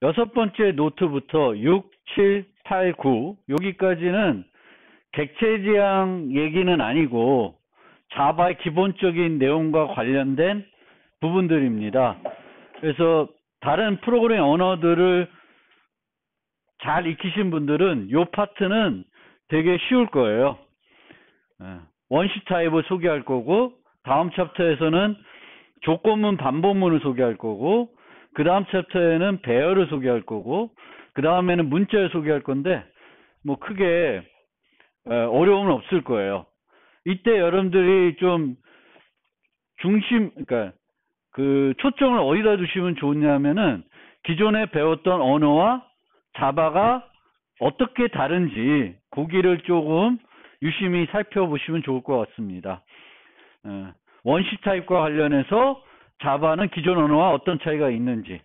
여섯 번째 노트부터 6, 7, 8, 9 여기까지는 객체 지향 얘기는 아니고 자바의 기본적인 내용과 관련된 부분들입니다. 그래서 다른 프로그래밍 언어들을 잘 익히신 분들은 이 파트는 되게 쉬울 거예요. 원시 타입을 소개할 거고, 다음 챕터에서는 조건문 반복문을 소개할 거고, 그 다음 챕터에는 배열을 소개할 거고, 그 다음에는 문자를 소개할 건데 뭐 크게 어려움은 없을 거예요. 이때 여러분들이 좀 그러니까 그 초점을 어디다 두시면 좋냐면은 기존에 배웠던 언어와 자바가 어떻게 다른지 거기를 조금 유심히 살펴보시면 좋을 것 같습니다. 원시 타입과 관련해서 자바는 기존 언어와 어떤 차이가 있는지,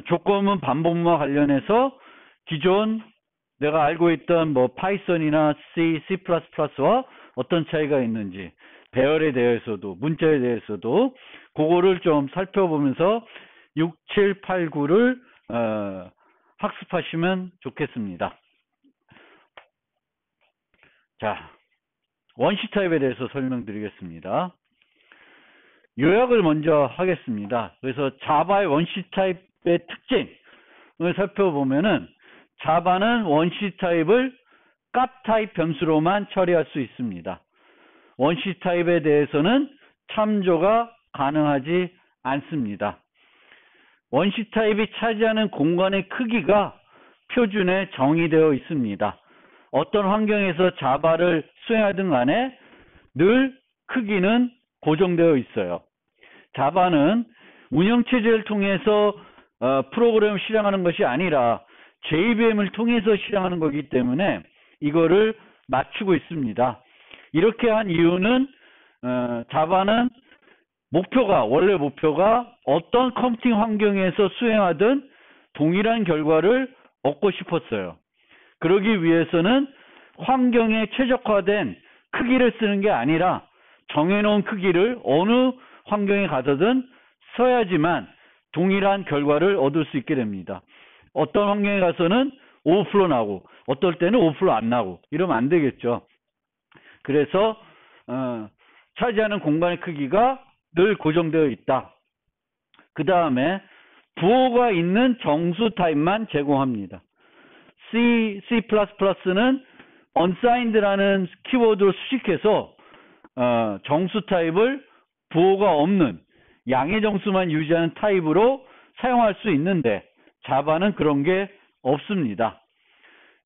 조건문 반복문과 관련해서 기존 내가 알고 있던 뭐 파이썬이나 C, C++와 어떤 차이가 있는지, 배열에 대해서도 문자에 대해서도 그거를 좀 살펴보면서 6, 7, 8, 9를 학습하시면 좋겠습니다. 자, 원시 타입에 대해서 설명드리겠습니다. 요약을 먼저 하겠습니다. 그래서 자바의 원시 타입의 특징을 살펴보면은 자바는 원시 타입을 값 타입 변수로만 처리할 수 있습니다. 원시 타입에 대해서는 참조가 가능하지 않습니다. 원시 타입이 차지하는 공간의 크기가 표준에 정의되어 있습니다. 어떤 환경에서 자바를 수행하든 간에 늘 크기는 고정되어 있어요. 자바는 운영체제를 통해서 프로그램을 실행하는 것이 아니라 JVM을 통해서 실행하는 거기 때문에 이거를 맞추고 있습니다. 이렇게 한 이유는 자바는 원래 목표가 어떤 컴퓨팅 환경에서 수행하든 동일한 결과를 얻고 싶었어요. 그러기 위해서는 환경에 최적화된 크기를 쓰는 게 아니라 정해놓은 크기를 어느 환경에 가서든 써야지만 동일한 결과를 얻을 수 있게 됩니다. 어떤 환경에 가서는 오버플로 나고 어떨 때는 오버플로 안 나고 이러면 안 되겠죠. 그래서 차지하는 공간의 크기가 늘 고정되어 있다. 그 다음에 부호가 있는 정수 타입만 제공합니다. C, C++는 unsigned라는 키워드를 수식해서 정수 타입을 부호가 없는 양의 정수만 유지하는 타입으로 사용할 수 있는데 자바는 그런 게 없습니다.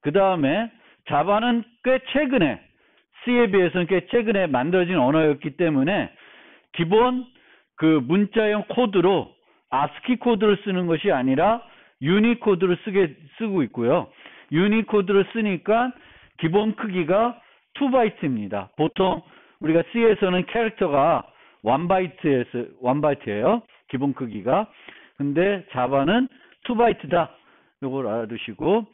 그 다음에 자바는 꽤 최근에 C에 비해서는 꽤 최근에 만들어진 언어였기 때문에 기본 그 문자형 코드로 ASCII 코드를 쓰는 것이 아니라 유니코드를 쓰고 있고요. 유니코드를 쓰니까 기본 크기가 2바이트입니다. 보통 우리가 C에서는 캐릭터가 1바이트예요. 기본 크기가. 근데 자바는 2바이트다. 이걸 알아두시고,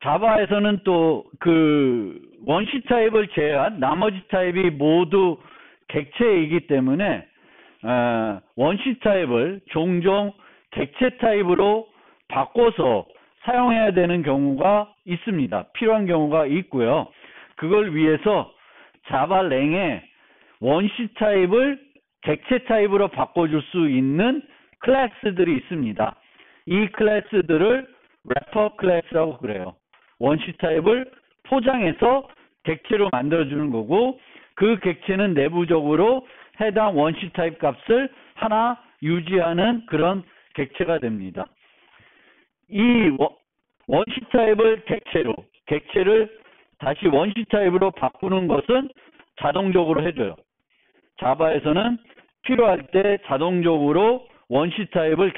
자바에서는 또 그 원시 타입을 제외한 나머지 타입이 모두 객체이기 때문에 원시 타입을 종종 객체 타입으로 바꿔서 사용해야 되는 경우가 있습니다. 필요한 경우가 있고요. 그걸 위해서 자바랭에 원시 타입을 객체 타입으로 바꿔줄 수 있는 클래스들이 있습니다. 이 클래스들을 래퍼 클래스라고 그래요. 원시 타입을 포장해서 객체로 만들어주는 거고, 그 객체는 내부적으로 해당 원시 타입 값을 하나 유지하는 그런 객체가 됩니다. 이 원시 타입을 객체를 다시 원시 타입으로 바꾸는 것은 자동적으로 해줘요. 자바에서는 필요할 때 자동적으로 원시 타입을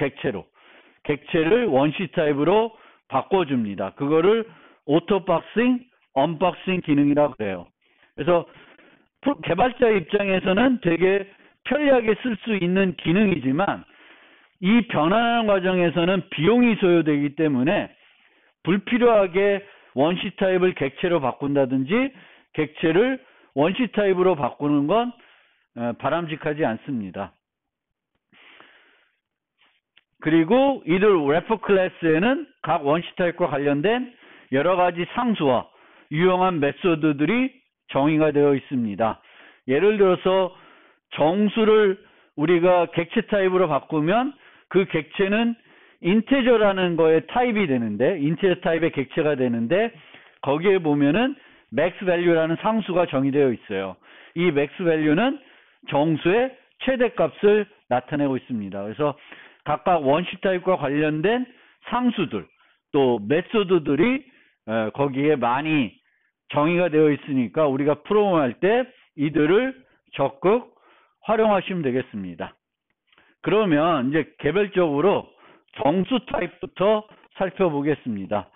객체를 원시 타입으로 바꿔줍니다. 그거를 오토박싱, 언박싱 기능이라고 그래요. 그래서 개발자 입장에서는 되게 편리하게 쓸 수 있는 기능이지만 이 변환하는 과정에서는 비용이 소요되기 때문에 불필요하게 원시 타입을 객체로 바꾼다든지 객체를 원시 타입으로 바꾸는 건 바람직하지 않습니다. 그리고 이들 레퍼 클래스에는 각 원시 타입과 관련된 여러 가지 상수와 유용한 메소드들이 정의가 되어 있습니다. 예를 들어서 정수를 우리가 객체 타입으로 바꾸면 그 객체는 인테저라는 거에 타입이 되는데, 인테저 타입의 객체가 되는데, 거기에 보면은 맥스 밸류라는 상수가 정의되어 있어요. 이 맥스 밸류는 정수의 최대값을 나타내고 있습니다. 그래서 각각 원시 타입과 관련된 상수들, 또 메소드들이 거기에 많이 정의가 되어 있으니까 우리가 프로그램할 때 이들을 적극 활용하시면 되겠습니다. 그러면 이제 개별적으로 정수 타입부터 살펴보겠습니다.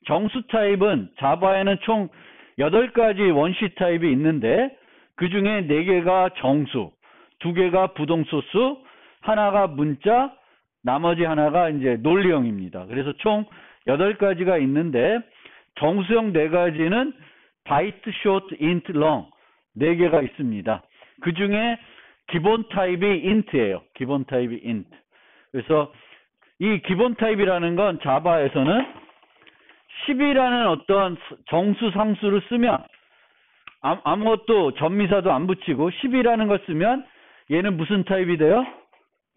정수 타입은 자바에는 총 8가지 원시 타입이 있는데 그 중에 4개가 정수, 2개가 부동소수, 하나가 문자, 나머지 하나가 이제 논리형입니다. 그래서 총 8가지가 있는데 정수형 4가지는 바이트, 쇼트, 인트, 롱 4개가 있습니다. 그 중에 기본 타입이 int예요. 기본 타입이 int. 그래서 이 기본 타입이라는 건 자바에서는 10이라는 어떤 정수 상수를 쓰면 아무것도 전미사도 안 붙이고 10이라는 걸 쓰면 얘는 무슨 타입이 돼요?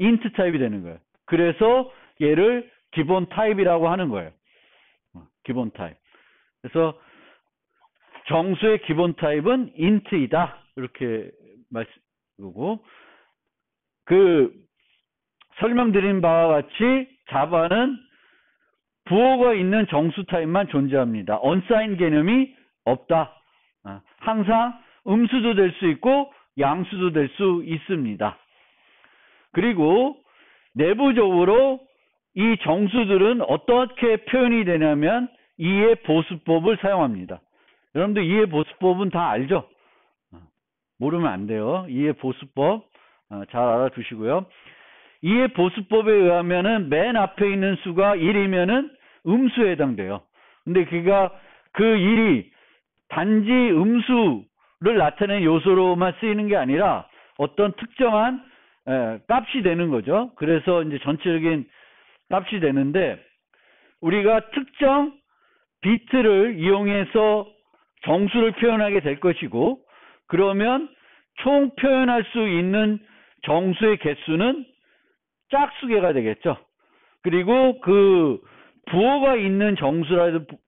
int 타입이 되는 거예요. 그래서 얘를 기본 타입이라고 하는 거예요. 기본 타입. 그래서 정수의 기본 타입은 int이다. 이렇게 말씀하고, 그 설명드린 바와 같이 자바는 부호가 있는 정수 타입만 존재합니다. 언사인 개념이 없다. 항상 음수도 될 수 있고 양수도 될 수 있습니다. 그리고 내부적으로 이 정수들은 어떻게 표현이 되냐면 이해 보수법을 사용합니다. 여러분들 이해 보수법은 다 알죠? 모르면 안 돼요. 이해 보수법 잘 알아두시고요. 이해 보수법에 의하면은 맨 앞에 있는 수가 1이면은 음수에 해당돼요. 근데 그가 그 1이 단지 음수를 나타내는 요소로만 쓰이는 게 아니라 어떤 특정한 값이 되는 거죠. 그래서 이제 전체적인 값이 되는데 우리가 특정 비트를 이용해서 정수를 표현하게 될 것이고, 그러면 총 표현할 수 있는 정수의 개수는 짝수개가 되겠죠. 그리고 그 부호가 있는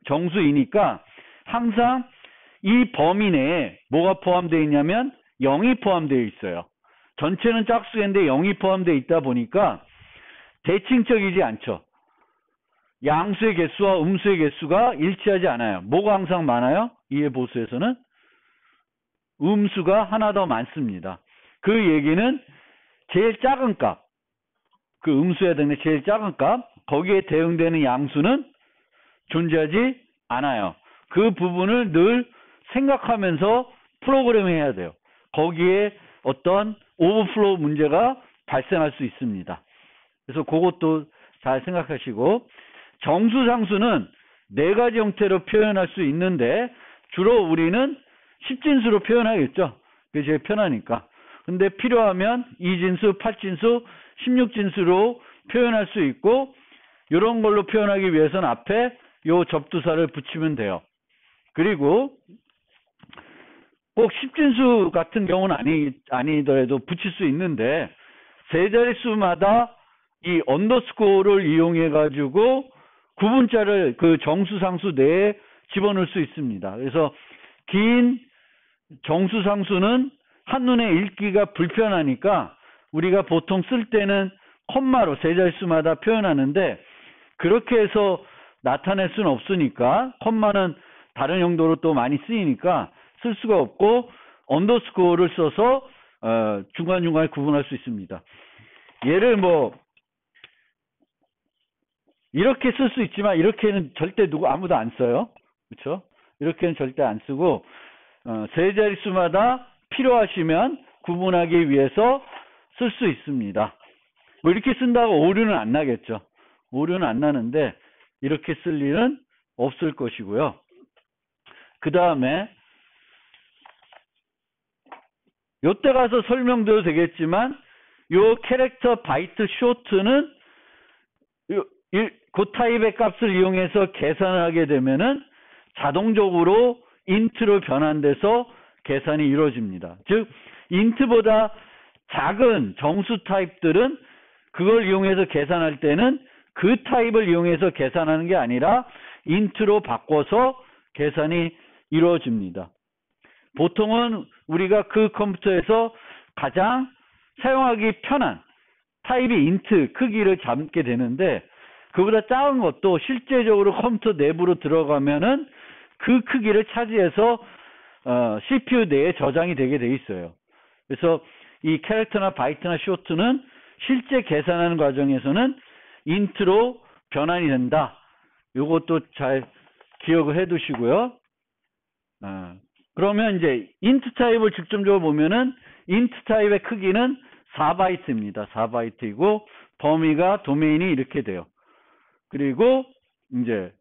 정수이니까 항상 이 범위 내에 뭐가 포함되어 있냐면 0이 포함되어 있어요. 전체는 짝수개인데 0이 포함되어 있다 보니까 대칭적이지 않죠. 양수의 개수와 음수의 개수가 일치하지 않아요. 뭐가 항상 많아요? 이해보수에서는 음수가 하나 더 많습니다. 그 얘기는 제일 작은 값, 그 음수에 해당되는 제일 작은 값, 거기에 대응되는 양수는 존재하지 않아요. 그 부분을 늘 생각하면서 프로그래밍 해야 돼요. 거기에 어떤 오버플로우 문제가 발생할 수 있습니다. 그래서 그것도 잘 생각하시고, 정수 상수는 4가지 형태로 표현할 수 있는데 주로 우리는 10진수로 표현하겠죠. 그게 제일 편하니까. 근데 필요하면 2진수, 8진수, 16진수로 표현할 수 있고, 이런 걸로 표현하기 위해서는 앞에 요 접두사를 붙이면 돼요. 그리고 꼭 10진수 같은 경우는 아니더라도 붙일 수 있는데 세 자릿수마다 이 언더스코어를 이용해 가지고 구분자를 그 정수상수 내에 집어넣을 수 있습니다. 그래서 긴 정수상수는 한눈에 읽기가 불편하니까 우리가 보통 쓸 때는 콤마로 세 자릿수마다 표현하는데, 그렇게 해서 나타낼 수는 없으니까 콤마는 다른 용도로 또 많이 쓰이니까 쓸 수가 없고 언더스코어를 써서 중간중간에 구분할 수 있습니다. 얘를 뭐 이렇게 쓸 수 있지만 이렇게는 절대 아무도 안 써요. 그렇죠? 이렇게는 절대 안 쓰고 세 자릿수마다 필요하시면 구분하기 위해서 쓸 수 있습니다. 뭐 이렇게 쓴다고 오류는 안 나겠죠. 오류는 안 나는데 이렇게 쓸 일은 없을 것이고요. 그 다음에 요때 가서 설명드려도 되겠지만 요 캐릭터 바이트 쇼트는 그 타입의 값을 이용해서 계산을 하게 되면은 자동적으로 int로 변환돼서 계산이 이루어집니다. 즉 int보다 작은 정수 타입들은 그걸 이용해서 계산할 때는 그 타입을 이용해서 계산하는 게 아니라 int로 바꿔서 계산이 이루어집니다. 보통은 우리가 그 컴퓨터에서 가장 사용하기 편한 타입이 int 크기를 잡게 되는데, 그보다 작은 것도 실제적으로 컴퓨터 내부로 들어가면은 그 크기를 차지해서 CPU 내에 저장이 되게 돼 있어요. 그래서 이 캐릭터나 바이트나 쇼트는 실제 계산하는 과정에서는 int로 변환이 된다. 요것도 잘 기억을 해 두시고요. 그러면 이제 int 타입을 직접적으로 보면은 int 타입의 크기는 4바이트입니다. 4바이트이고 범위가 도메인이 이렇게 돼요. 그리고 이제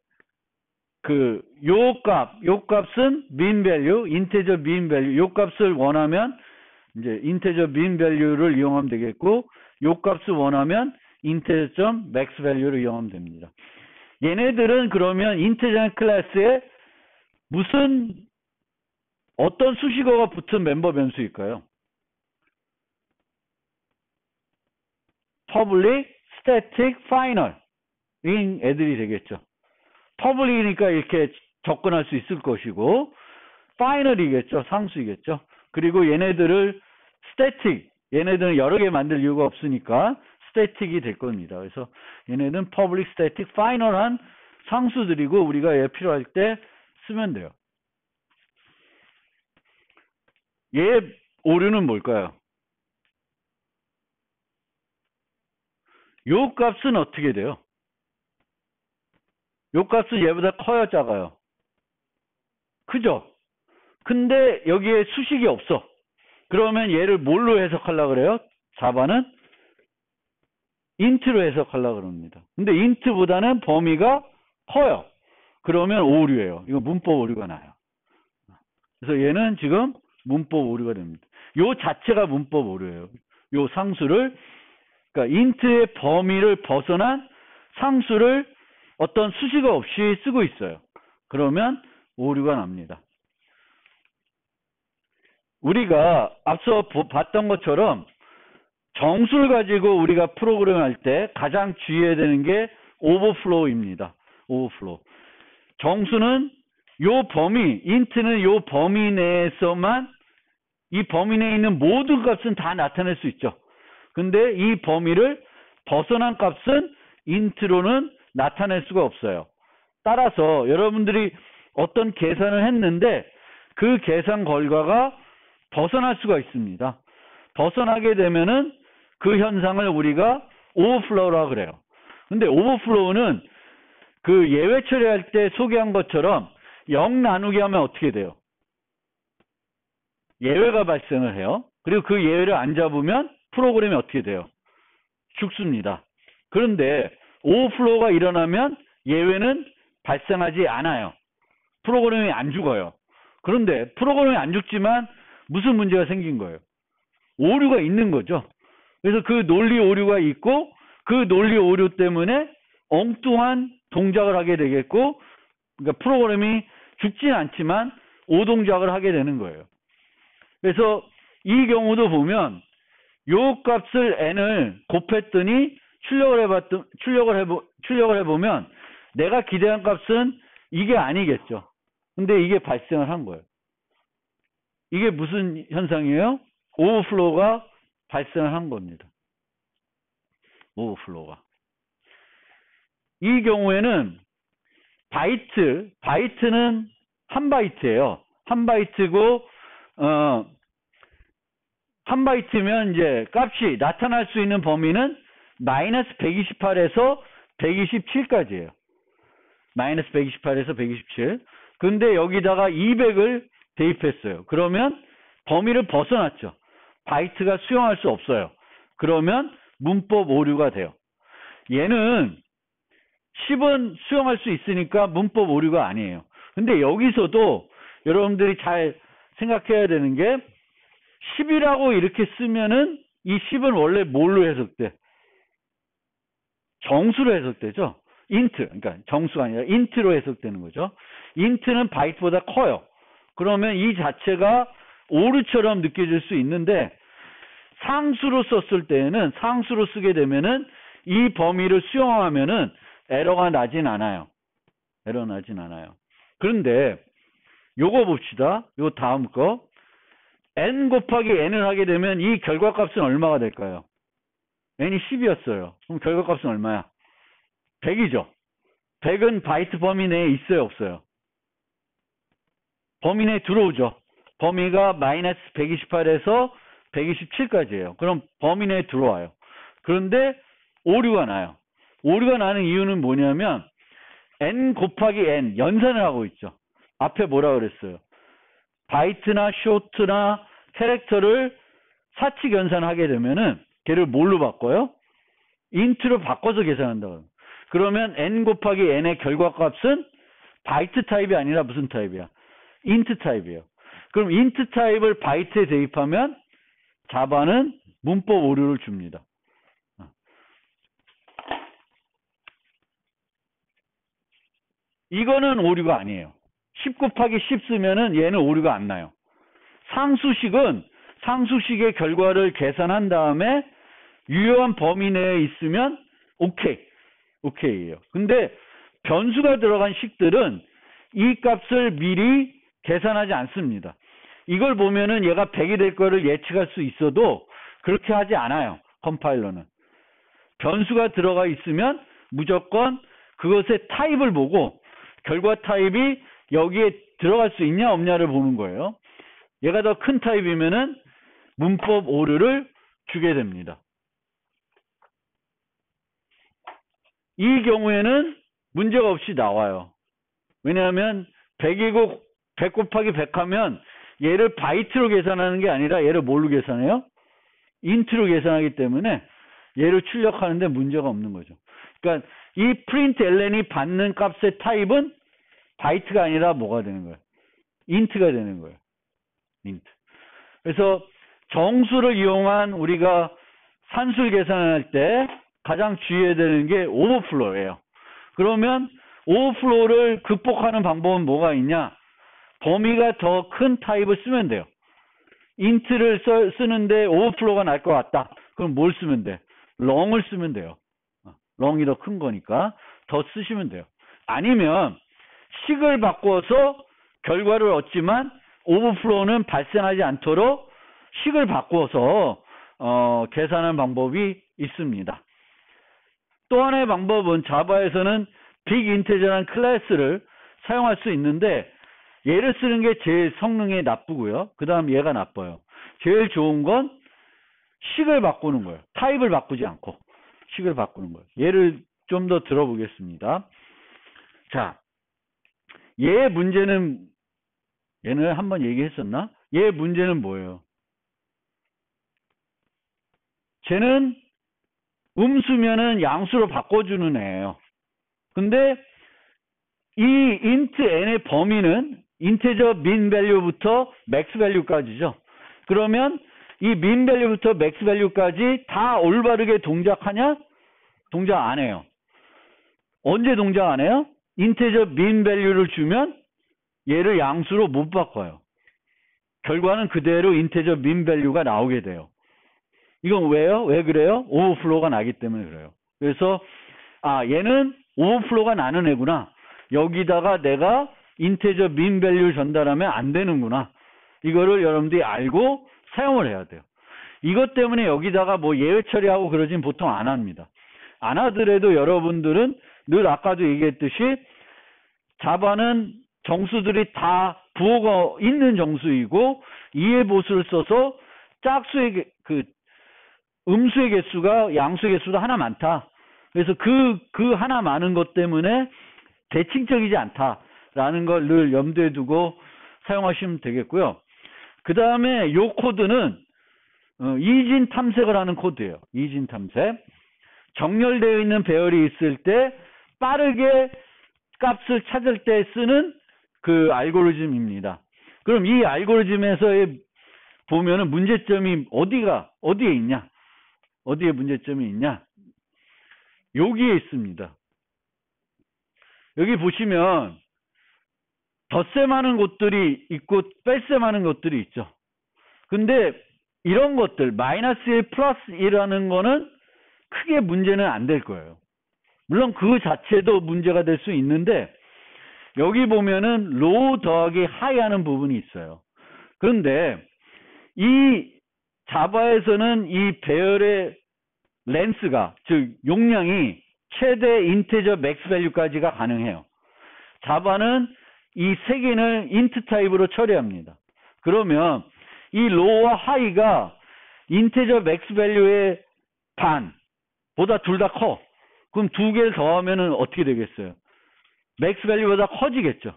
요 값은 mean value, integer mean value. 요 값을 원하면 이제 integer mean value를 이용하면 되겠고, 요 값을 원하면 integer.max value를 이용하면 됩니다. 얘네들은 그러면 integer 클래스에 어떤 수식어가 붙은 멤버 변수일까요? public, static, final 인 애들이 되겠죠. public이니까 이렇게 접근할 수 있을 것이고, final이겠죠. 상수이겠죠. 그리고 얘네들을 static, 얘네들은 여러 개 만들 이유가 없으니까 static이 될 겁니다. 그래서 얘네들은 public, static, final한 상수들이고 우리가 얘 필요할 때 쓰면 돼요. 얘 오류는 뭘까요? 요 값은 어떻게 돼요? 요 값은 얘보다 커요, 작아요? 크죠? 근데 여기에 수식이 없어. 그러면 얘를 뭘로 해석하려고 그래요? 자바는 int로 해석하려고 그럽니다. 근데 int보다는 범위가 커요. 그러면 오류예요. 이거 문법 오류가 나요. 그래서 얘는 지금 문법 오류가 됩니다. 요 자체가 문법 오류예요. 요 상수를, 그러니까 int의 범위를 벗어난 상수를 어떤 수식어 없이 쓰고 있어요. 그러면 오류가 납니다. 우리가 앞서 봤던 것처럼 정수를 가지고 우리가 프로그램을 할 때 가장 주의해야 되는 게 오버플로우입니다. 오버플로우. 정수는 요 범위, int는 요 범위 내에서만, 이 범위 내에 있는 모든 값은 다 나타낼 수 있죠. 근데 이 범위를 벗어난 값은 int로는 나타낼 수가 없어요. 따라서 여러분들이 어떤 계산을 했는데 그 계산 결과가 벗어날 수가 있습니다. 벗어나게 되면은 그 현상을 우리가 오버플로우라고 그래요. 근데 오버플로우는 그 예외 처리할 때 소개한 것처럼 0 나누기 하면 어떻게 돼요? 예외가 발생을 해요. 그리고 그 예외를 안 잡으면 프로그램이 어떻게 돼요? 죽습니다. 그런데 오버플로우가 일어나면 예외는 발생하지 않아요. 프로그램이 안 죽어요. 그런데 프로그램이 안 죽지만 무슨 문제가 생긴 거예요? 오류가 있는 거죠. 그래서 그 논리 오류가 있고, 그 논리 오류 때문에 엉뚱한 동작을 하게 되겠고, 그러니까 프로그램이 죽지는 않지만 오동작을 하게 되는 거예요. 그래서 이 경우도 보면 요 값을 n을 곱했더니 출력을 해보면 내가 기대한 값은 이게 아니겠죠. 근데 이게 발생을 한 거예요. 이게 무슨 현상이에요? 오버플로우가 발생을 한 겁니다. 오버플로우가. 이 경우에는 바이트는 한 바이트예요. 한 바이트고, 한 바이트면 이제 값이 나타날 수 있는 범위는 마이너스 128에서 127까지예요. 마이너스 128에서 127. 근데 여기다가 200을 대입했어요. 그러면 범위를 벗어났죠. 바이트가 수용할 수 없어요. 그러면 문법 오류가 돼요. 얘는 10은 수용할 수 있으니까 문법 오류가 아니에요. 근데 여기서도 여러분들이 잘 생각해야 되는 게 10이라고 이렇게 쓰면은 이 10은 원래 뭘로 해석돼? 정수로 해석되죠. 인트, 그러니까 정수가 아니라 인트로 해석되는 거죠. 인트는 바이트보다 커요. 그러면 이 자체가 오류처럼 느껴질 수 있는데 상수로 썼을 때에는 상수로 쓰게 되면은 이 범위를 수용하면은 에러가 나진 않아요. 에러 나진 않아요. 그런데 요거 봅시다. 요 다음 거. n 곱하기 n을 하게 되면 이 결과값은 얼마가 될까요? n이 10이었어요. 그럼 결과값은 얼마야? 100이죠. 100은 바이트 범위 내에 있어요, 없어요? 범위 내에 들어오죠. 범위가 마이너스 128에서 127까지예요. 그럼 범위 내에 들어와요. 그런데 오류가 나요. 오류가 나는 이유는 뭐냐면 n 곱하기 n 연산을 하고 있죠. 앞에 뭐라 그랬어요? 바이트나 쇼트나 캐릭터를 사칙 연산하게 되면은 걔를 뭘로 바꿔요? 인트로 바꿔서 계산한다고요. 그러면 n 곱하기 n의 결과값은 바이트 타입이 아니라 무슨 타입이야? 인트 타입이에요. 그럼 인트 타입을 바이트에 대입하면 자바는 문법 오류를 줍니다. 이거는 오류가 아니에요. 10 곱하기 10 쓰면은 얘는 오류가 안 나요. 상수식은 상수식의 결과를 계산한 다음에 유효한 범위 내에 있으면 오케이예요. 근데 변수가 들어간 식들은 이 값을 미리 계산하지 않습니다. 이걸 보면은 얘가 100이 될 거를 예측할 수 있어도 그렇게 하지 않아요. 컴파일러는. 변수가 들어가 있으면 무조건 그것의 타입을 보고 결과 타입이 여기에 들어갈 수 있냐 없냐를 보는 거예요. 얘가 더 큰 타입이면은 문법 오류를 주게 됩니다. 이 경우에는 문제가 없이 나와요. 왜냐하면 100이고 100 곱하기 100 하면 얘를 바이트로 계산하는 게 아니라 얘를 뭘로 계산해요? 인트로 계산하기 때문에 얘를 출력하는데 문제가 없는 거죠. 그러니까 이 프린트 ln이 받는 값의 타입은 바이트가 아니라 뭐가 되는 거예요? 인트가 되는 거예요. 인트. 그래서 정수를 이용한 우리가 산술 계산할 때 가장 주의해야 되는 게 오버플로우예요. 그러면 오버플로우를 극복하는 방법은 뭐가 있냐? 범위가 더 큰 타입을 쓰면 돼요. 인트를 쓰는데 오버플로우가 날 것 같다. 그럼 뭘 쓰면 돼? 롱을 쓰면 돼요. 롱이 더 큰 거니까 더 쓰시면 돼요. 아니면 식을 바꿔서 결과를 얻지만 오버플로우는 발생하지 않도록 식을 바꿔서 계산하는 방법이 있습니다. 또 하나의 방법은 자바에서는 빅 인테저라는 클래스를 사용할 수 있는데 얘를 쓰는 게 제일 성능이 나쁘고요. 그 다음 얘가 나빠요. 제일 좋은 건 식을 바꾸는 거예요. 타입을 바꾸지 않고 식을 바꾸는 거예요. 얘를 좀 더 들어보겠습니다. 자, 얘 문제는 얘는 한번 얘기했었나? 얘 문제는 뭐예요? 쟤는 음수면은 양수로 바꿔주는 애예요. 근데 이 int n의 범위는 인테저 min value부터 max value까지죠. 그러면 이 min value부터 max value까지 다 올바르게 동작하냐? 동작 안 해요. 언제 동작 안 해요? 인테저 min value를 주면 얘를 양수로 못 바꿔요. 결과는 그대로 인테저 min value가 나오게 돼요. 이건 왜요? 왜 그래요? 오버플로우가 나기 때문에 그래요. 그래서 얘는 오버플로우가 나는 애구나. 여기다가 내가 인테저 min value를 전달하면 안 되는구나. 이거를 여러분들이 알고 사용을 해야 돼요. 이것 때문에 여기다가 뭐 예외 처리하고 그러진 보통 안 합니다. 안 하더라도 여러분들은 늘 아까도 얘기했듯이 자바는 정수들이 다 부호가 있는 정수이고 이해 보수를 써서 짝수의 음수의 개수가 양수의 개수도 하나 많다. 그래서 그 하나 많은 것 때문에 대칭적이지 않다라는 걸 늘 염두에 두고 사용하시면 되겠고요. 그 다음에 요 코드는 이진 탐색을 하는 코드예요. 이진 탐색. 정렬되어 있는 배열이 있을 때 빠르게 값을 찾을 때 쓰는 그 알고리즘입니다. 그럼 이 알고리즘에서 보면은 문제점이 어디에 있냐? 어디에 문제점이 있냐? 여기에 있습니다. 여기 보시면 덧셈하는 곳들이 있고 뺄셈하는 것들이 있죠. 근데 이런 것들 마이너스 1 플러스 1이라는 거는 크게 문제는 안 될 거예요. 물론 그 자체도 문제가 될 수 있는데 여기 보면은 로우 더하기 하이 하는 부분이 있어요. 그런데 이 자바에서는 이 배열의 렌스가 즉 용량이 최대 인티저 맥스 밸류까지가 가능해요. 자바는 이 세 개는 인트 타입으로 처리합니다. 그러면 이 로우와 하이가 인티저 맥스 밸류의 반보다 둘 다 커. 그럼 두 개를 더하면은 어떻게 되겠어요? 맥스 밸류보다 커지겠죠.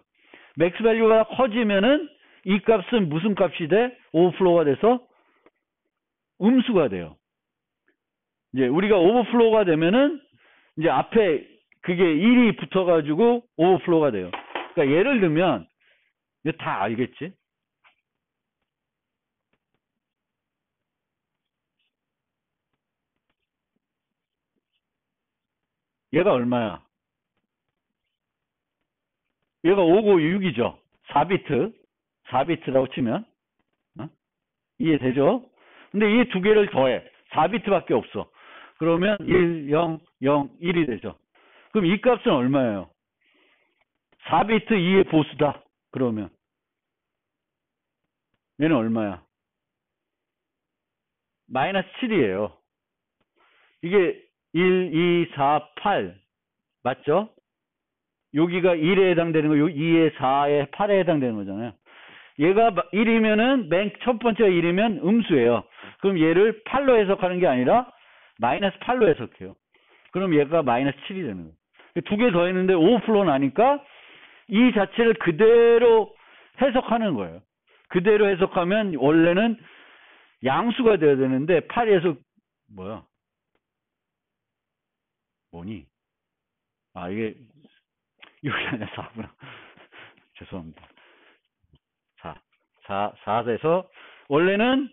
맥스 밸류가 커지면은 이 값은 무슨 값이 돼? 오버플로우가 돼서 음수가 돼요. 이제 우리가 오버플로우가 되면은 이제 앞에 그게 1이 붙어가지고 오버플로우가 돼요. 그러니까 예를 들면 이거 다 알겠지? 얘가 얼마야? 얘가 5고 6이죠. 4비트. 4비트라고 치면. 어? 이해되죠? 근데 이 두 개를 더해. 4비트밖에 없어. 그러면 1, 0, 0, 1이 되죠. 그럼 이 값은 얼마예요? 4비트 2의 보수다. 그러면 얘는 얼마야? 마이너스 7이에요. 이게 1, 2, 4, 8 맞죠? 여기가 1에 해당되는 거, 2에 4에 8에 해당되는 거잖아요. 얘가 1이면은 맨 첫 번째가 1이면 음수예요. 그럼 얘를 8로 해석하는 게 아니라 마이너스 8로 해석해요. 그럼 얘가 마이너스 7이 되는 거예요. 두 개 더 했는데 오버플로우 나니까 이 자체를 그대로 해석하는 거예요. 그대로 해석하면 원래는 양수가 돼야 되는데 8에서 뭐야? 뭐니? 아 이게 여기 아니라 4구나. 죄송합니다. 4에서 원래는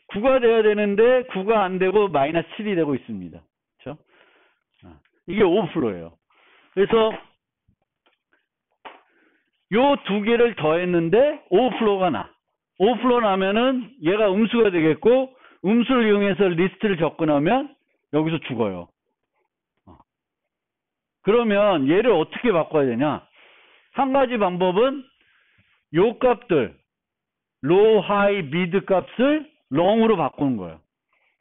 9가 돼야 되는데 9가 안 되고 마이너스 7이 되고 있습니다. 그렇죠? 이게 오버플로우예요. 그래서 요 두 개를 더했는데 오버플로우가 나. 오버플로우 나면은 얘가 음수가 되겠고 음수를 이용해서 리스트를 접근하면 여기서 죽어요. 그러면 얘를 어떻게 바꿔야 되냐? 한 가지 방법은 요 값들 로우, 하이, 미드 값을 롱으로 바꾸는 거예요.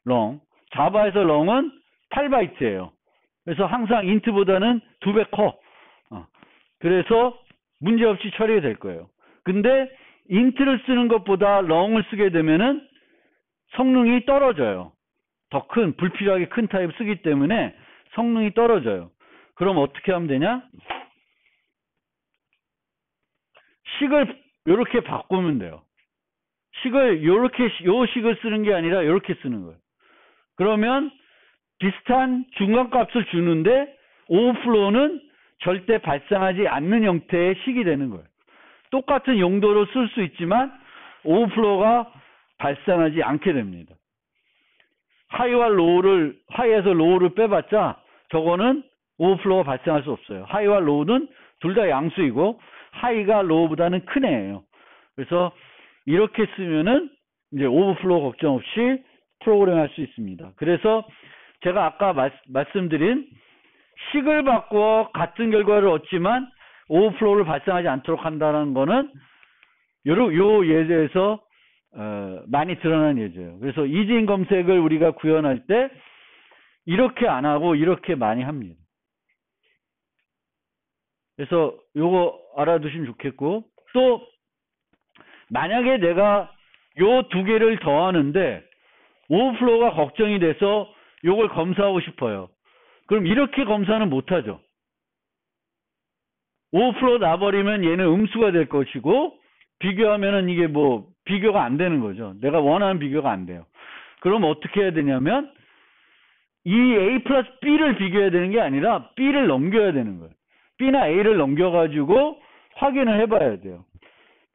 롱. 자바에서 롱은 8바이트예요. 그래서 항상 인트보다는 2배 커. 그래서 문제없이 처리가 될 거예요. 근데 인트를 쓰는 것보다 롱을 쓰게 되면은 성능이 떨어져요. 더 큰, 불필요하게 큰 타입 쓰기 때문에 성능이 떨어져요. 그럼 어떻게 하면 되냐? 식을 이렇게 바꾸면 돼요. 식을 요렇게 요 식을 쓰는 게 아니라 이렇게 쓰는 거예요. 그러면 비슷한 중간값을 주는데 오버플로우는 절대 발생하지 않는 형태의 식이 되는 거예요. 똑같은 용도로 쓸 수 있지만 오버플로우가 발생하지 않게 됩니다. 하이에서 로우를 빼봤자 저거는 오버플로우가 발생할 수 없어요. 하이와 로우는 둘 다 양수이고 하이가 로우보다는 큰 애예요. 그래서 이렇게 쓰면은 이제 오버플로우 걱정 없이 프로그램 할 수 있습니다. 그래서 제가 아까 말씀드린 식을 바꾸어 같은 결과를 얻지만 오버플로우를 발생하지 않도록 한다는 거는 요 예제에서 많이 드러난 예제예요. 그래서 이진 검색을 우리가 구현할 때 이렇게 안 하고 이렇게 많이 합니다. 그래서 요거 알아두시면 좋겠고, 또 만약에 내가 요 두 개를 더하는데 오버플로우가 걱정이 돼서 요걸 검사하고 싶어요. 그럼 이렇게 검사는 못하죠. 오버플로우 나버리면 얘는 음수가 될 것이고 비교하면은 이게 뭐 비교가 안 되는 거죠. 내가 원하는 비교가 안 돼요. 그럼 어떻게 해야 되냐면 이 A 플러스 B를 비교해야 되는 게 아니라 B를 넘겨야 되는 거예요. B나 A를 넘겨가지고 확인을 해봐야 돼요.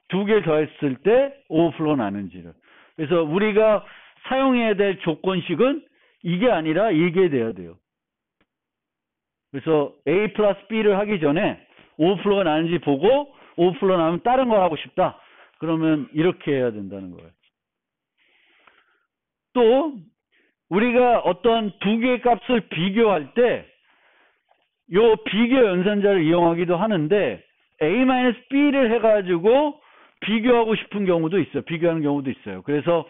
두 개 더했을 때 오버플로우 나는지를. 그래서 우리가 사용해야 될 조건식은 이게 아니라 이게 돼야 돼요. 그래서 A 플러스 B를 하기 전에 오버플로우가 나는지 보고 오버플로우 나면 다른 걸 하고 싶다. 그러면 이렇게 해야 된다는 거예요. 또 우리가 어떤 두 개의 값을 비교할 때 요 비교 연산자를 이용하기도 하는데 A-B를 해가지고 비교하고 싶은 경우도 있어요. 비교하는 경우도 있어요. 그래서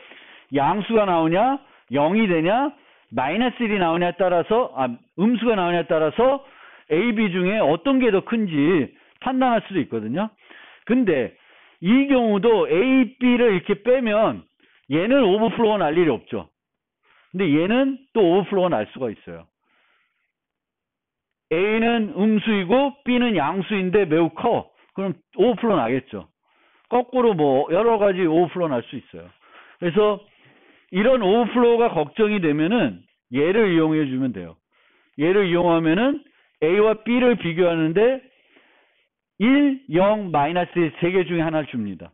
양수가 나오냐 0이 되냐 마이너스 1이 나오냐에 따라서 음수가 나오냐에 따라서 A, B 중에 어떤 게 더 큰지 판단할 수도 있거든요. 근데 이 경우도 A, B를 이렇게 빼면 얘는 오버플로우가 날 일이 없죠. 근데 얘는 또 오버플로우가 날 수가 있어요. A는 음수이고 B는 양수인데 매우 커. 그럼 오버플로우 나겠죠. 거꾸로 뭐 여러 가지 오버플로우 날 수 있어요. 그래서 이런 오버플로우가 걱정이 되면은 얘를 이용해 주면 돼요. 얘를 이용하면은 A와 B를 비교하는데 1, 0, 마이너스 1 세 개 중에 하나를 줍니다.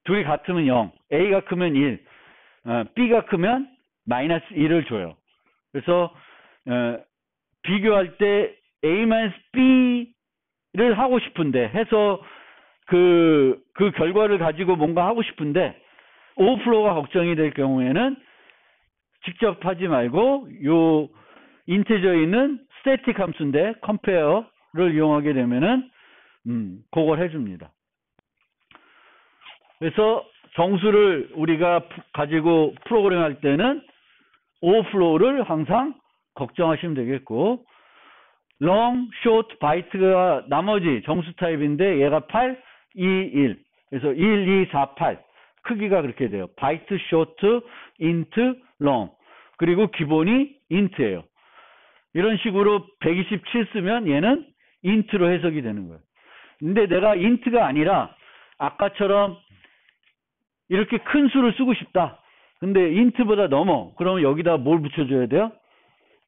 둘이 같으면 0, A가 크면 1, B가 크면 마이너스 1을 줘요. 그래서 비교할 때 A-B를 하고 싶은데 해서 그 결과를 가지고 뭔가 하고 싶은데 오버플로우가 걱정이 될 경우에는 직접 하지 말고 요 인티저에 있는 스태틱 함수인데 compare를 이용하게 되면은 그걸 해줍니다. 그래서 정수를 우리가 가지고 프로그램 할 때는 오버플로우를 항상 걱정하시면 되겠고 long, short, byte가 나머지 정수 타입인데 얘가 8, 2, 1 그래서 1, 2, 4, 8 크기가 그렇게 돼요. byte, short, int, long 그리고 기본이 int예요. 이런 식으로 127 쓰면 얘는 int로 해석이 되는 거예요. 근데 내가 int가 아니라 아까처럼 이렇게 큰 수를 쓰고 싶다. 근데 int보다 넘어. 그러면 여기다 뭘 붙여줘야 돼요?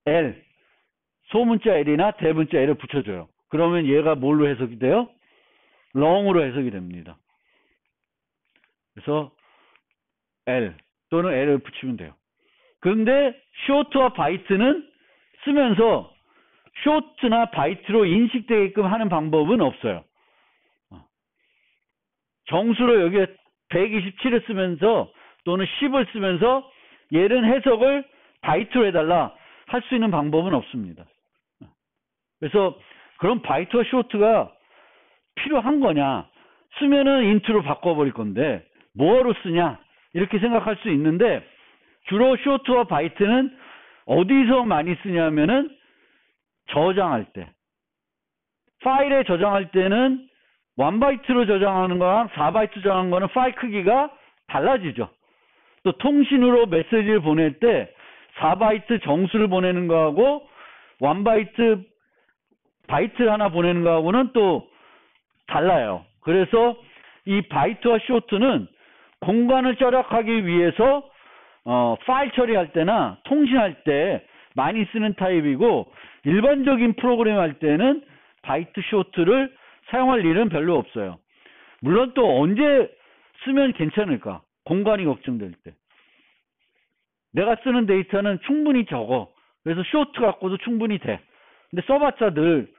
L. 소문자 L이나 대문자 L을 붙여줘요. 그러면 얘가 뭘로 해석이 돼요? long으로 해석이 됩니다. 그래서 L 또는 L을 붙이면 돼요. 그런데 short와 byte는 쓰면서 short나 byte로 인식되게끔 하는 방법은 없어요. 정수로 여기에 127을 쓰면서 또는 10을 쓰면서 얘는 해석을 바이트로 해달라 할 수 있는 방법은 없습니다. 그래서 그럼 바이트와 쇼트가 필요한 거냐? 쓰면은 인트로 바꿔버릴 건데 뭐하러 쓰냐? 이렇게 생각할 수 있는데 주로 쇼트와 바이트는 어디서 많이 쓰냐면은 저장할 때 파일에 저장할 때는 1바이트로 저장하는 거랑 4바이트 저장하는 거는 파일 크기가 달라지죠. 또 통신으로 메시지를 보낼 때 4바이트 정수를 보내는 거하고 1바이트 바이트 하나 보내는 거하고는 또 달라요. 그래서 이 바이트와 쇼트는 공간을 절약하기 위해서 파일 처리할 때나 통신할 때 많이 쓰는 타입이고 일반적인 프로그램 할 때는 바이트 쇼트를 사용할 일은 별로 없어요. 물론 또 언제 쓰면 괜찮을까? 공간이 걱정될 때. 내가 쓰는 데이터는 충분히 적어. 그래서 쇼트 갖고도 충분히 돼. 근데 써봤자 늘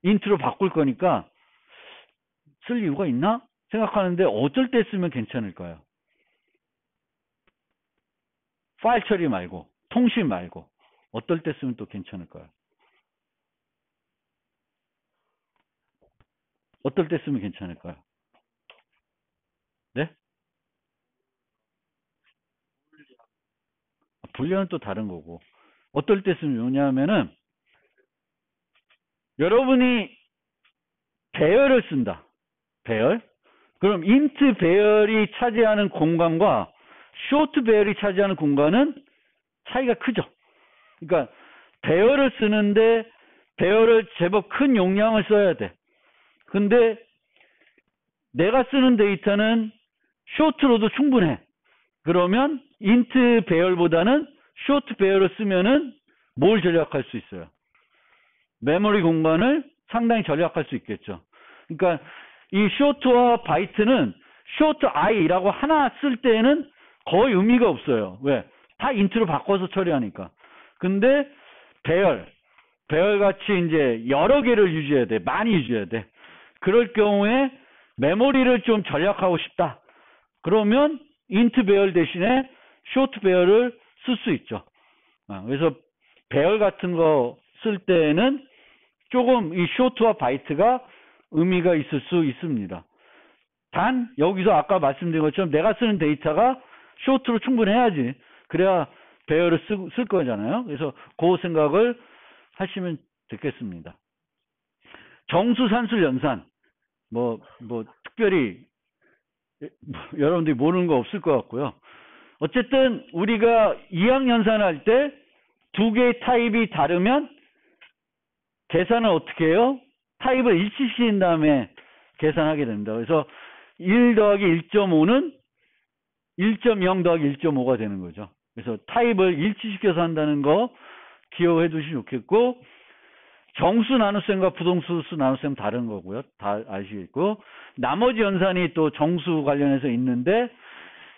인트로 바꿀 거니까 쓸 이유가 있나? 생각하는데 어떨 때 쓰면 괜찮을까요? 파일 처리 말고, 통신 말고 어떨 때 쓰면 또 괜찮을까요? 어떨 때 쓰면 괜찮을까요? 네? 분량은 또 다른 거고. 어떨 때 쓰면 좋냐면은 여러분이 배열을 쓴다. 배열? 그럼 인트 배열이 차지하는 공간과 쇼트 배열이 차지하는 공간은 차이가 크죠. 그러니까 배열을 쓰는데 배열을 제법 큰 용량을 써야 돼. 근데 내가 쓰는 데이터는 쇼트로도 충분해. 그러면 인트 배열보다는 쇼트 배열을 쓰면은 뭘 절약할 수 있어요? 메모리 공간을 상당히 절약할 수 있겠죠. 그러니까 이 쇼트와 바이트는 쇼트 i라고 하나 쓸 때에는 거의 의미가 없어요. 왜? 다 인트로 바꿔서 처리하니까. 근데 배열, 배열같이 이제 여러 개를 유지해야 돼. 많이 유지해야 돼. 그럴 경우에 메모리를 좀 절약하고 싶다. 그러면 인트 배열 대신에 쇼트 배열을 쓸 수 있죠. 그래서 배열 같은 거 쓸 때는 조금 이 쇼트와 바이트가 의미가 있을 수 있습니다. 단 여기서 아까 말씀드린 것처럼 내가 쓰는 데이터가 쇼트로 충분해야지. 그래야 배열을 쓸 거잖아요. 그래서 그 생각을 하시면 되겠습니다. 정수, 산술, 연산. 특별히 여러분들이 모르는 거 없을 것 같고요. 어쨌든 우리가 이항연산을 할 때 두 개의 타입이 다르면 계산을 어떻게 해요? 타입을 일치시킨 다음에 계산하게 됩니다. 그래서 1 더하기 1.5는 1.0 더하기 1.5가 되는 거죠. 그래서 타입을 일치시켜서 한다는 거 기억해 두시면 좋겠고, 정수 나눗셈과 부동수 나눗셈 다른 거고요. 다 아시겠고, 나머지 연산이 또 정수 관련해서 있는데,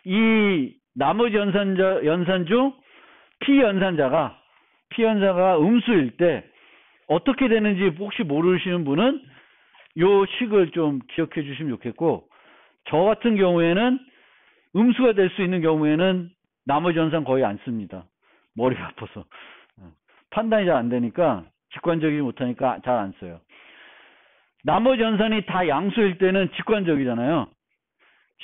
이 나머지 연산 중 P연산자가 음수일 때 어떻게 되는지 혹시 모르시는 분은 요 식을 좀 기억해 주시면 좋겠고, 저 같은 경우에는 음수가 될 수 있는 경우에는 나머지 연산 거의 안 씁니다. 머리가 아파서. 판단이 잘 안 되니까, 직관적이지 못하니까 잘 안 써요. 나머지 연산이 다 양수일 때는 직관적이잖아요.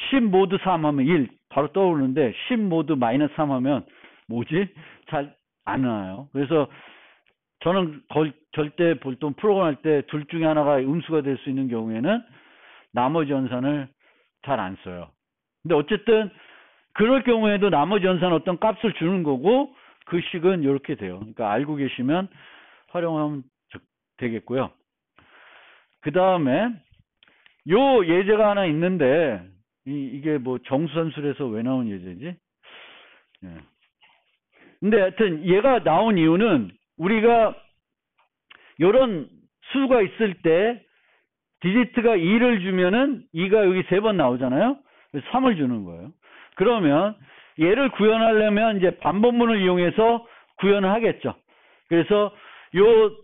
10 모드 3 하면 1 바로 떠오르는데 10 모드 마이너스 3 하면 뭐지? 잘 안 나와요. 그래서 저는 절대 보통 프로그램 할 때 둘 중에 하나가 음수가 될 수 있는 경우에는 나머지 연산을 잘 안 써요. 근데 어쨌든 그럴 경우에도 나머지 연산 어떤 값을 주는 거고, 그 식은 이렇게 돼요. 그러니까 알고 계시면 활용하면 되겠고요. 그 다음에 요 예제가 하나 있는데, 이게 뭐 정수산술에서 왜 나온 예제지? 예. 근데 하여튼 얘가 나온 이유는 우리가 요런 수가 있을 때 디지트가 2를 주면은 2가 여기 3번 나오잖아요. 그래서 3을 주는 거예요. 그러면 얘를 구현하려면 이제 반복문을 이용해서 구현을 하겠죠. 그래서 요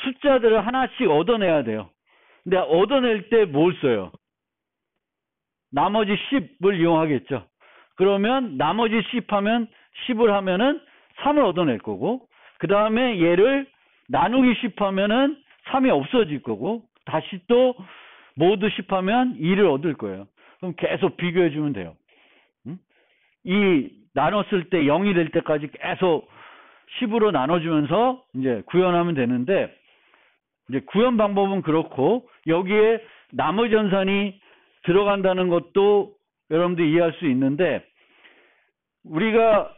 숫자들을 하나씩 얻어내야 돼요. 근데 얻어낼 때 뭘 써요? 나머지 10을 이용하겠죠. 그러면 나머지 10을 하면은 3을 얻어낼 거고, 그 다음에 얘를 나누기 10 하면은 3이 없어질 거고, 다시 또 모두 10 하면 2를 얻을 거예요. 그럼 계속 비교해 주면 돼요. 이 나눴을 때 0이 될 때까지 계속 10으로 나눠주면서 이제 구현하면 되는데, 이제 구현 방법은 그렇고, 여기에 나머지 연산이 들어간다는 것도 여러분들 이해할 수 있는데, 우리가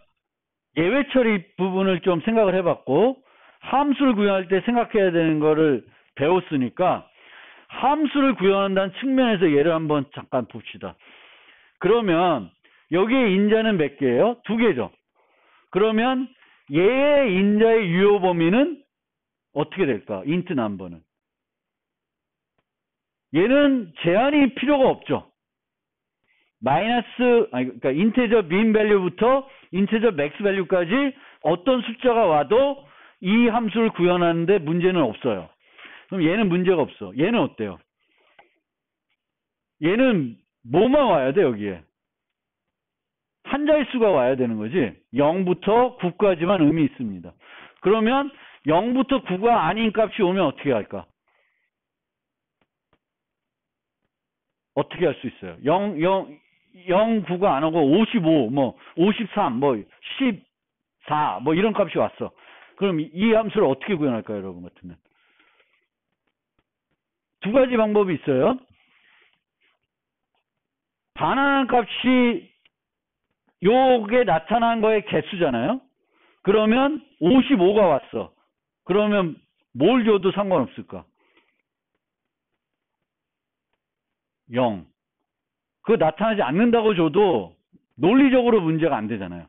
예외 처리 부분을 좀 생각을 해봤고, 함수를 구현할 때 생각해야 되는 거를 배웠으니까 함수를 구현한다는 측면에서 예를 한번 잠깐 봅시다. 그러면 여기에 인자는 몇 개예요? 2개죠. 그러면 얘의 인자의 유효 범위는 어떻게 될까? 인트 넘버는. 얘는 제한이 필요가 없죠. 그러니까 인테저 민 밸류부터 인테저 맥스 밸류까지 어떤 숫자가 와도 이 함수를 구현하는데 문제는 없어요. 그럼 얘는 문제가 없어. 얘는 어때요? 얘는 뭐만 와야 돼, 여기에? 한 자릿수가 와야 되는 거지. 0부터 9까지만 의미 있습니다. 그러면 0부터 9가 아닌 값이 오면 어떻게 할까? 어떻게 할 수 있어요? 0, 9가 안 오고 55, 53, 14, 이런 값이 왔어. 그럼 이 함수를 어떻게 구현할까요, 여러분 같으면? 두 가지 방법이 있어요. 반환한 값이 요게 나타난 거의 개수잖아요. 그러면 55가 왔어. 그러면 뭘 줘도 상관없을까? 0. 그거 나타나지 않는다고 줘도 논리적으로 문제가 안 되잖아요.